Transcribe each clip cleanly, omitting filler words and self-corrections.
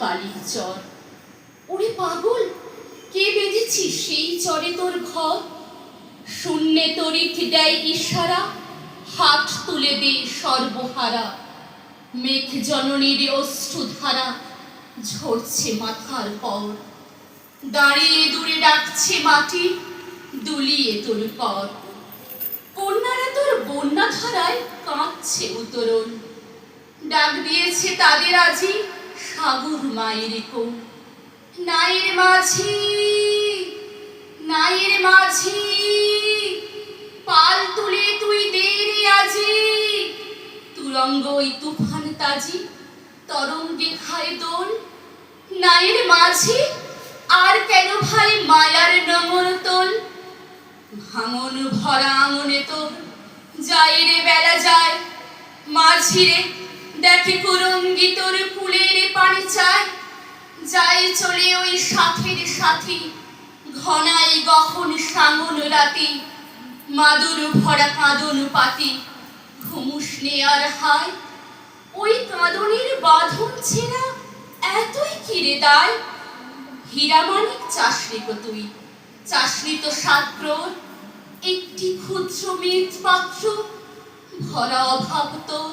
বালির চর। ওরে পাগল, কে বেঁধেছিস সেই চরে তোর ঘর? শূন্যে তড়িৎ দেয় ইশারা, হাত তুলে দে সর্বহারা। মেঘ জননীর অশ্রুধারা ঝরছে মাথার পর। দাঁড়িয়ে দূরে ডাকছে মাটি, দুলিয়ে তোর পর। কন্যারা তোর বন্যা ধারায় কাঁদছে উতরণ। ডাক দিয়েছে তাদের আজি সাগর মায়ের কোল। নায়ের মাঝি, নায়ের মাঝি, পাল তুলে তুই দে রে আজি। তুরঙ্গ ওই তুফান তাজি তরঙ্গে খায় দোল। নায়ের মাঝি, আর কেন ভাই মায়ার নমর তোল? ভাঙন ভরা আঙনে তোর যাই রে বেলা যায়। মাঝিরে দেখে কুরঙ্গি তোর কুলের পানি চায়। যাই চলে ওই সাথের সাথী, ঘনাই গহন সাঙন রাতি। মাদুর ভরা কাঁদন পাতি, ঘুমুস নে আর হায়। ওই কাঁদনের বাঁধন ছেঁড়া এতই কিরে দায়? হীরামানিক চাষনি গো তুই, চাষনি তো সাগ্রর। একটি ক্ষুদ্র মেদ পাত্র ভরা অভাব তোর।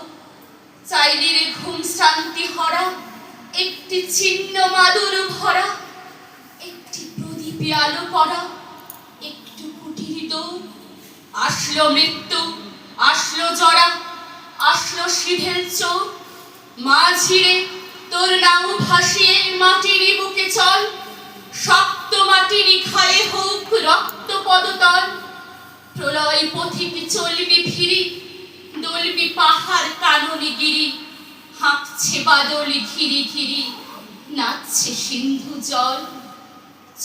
চাইলি রে ঘুম শান্তি হরা, একটি ছিন্ন মাদুর ভরা। একটি প্রদীপে আলো করা, একটু কুটির দোর। আসলো মৃত্যু, আসলো জরা, আসলো সিধেল চোর। মাঝিরে তোর নাম ভাসিয়ে মাটির বুকে চল। শক্ত মাটির খায়ে হোক রক্ত পদতল। প্রলয় পথিক চলবি ফিরি, দলবি পাহাড় কাননি গিরি। হাঁকছে বাদল ঘিরি ঘিরি, নাচছে সিন্ধু জল।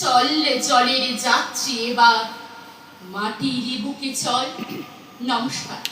চললে জলের যাত্রী এবার, মাটির বুকে চল। নমস্কার।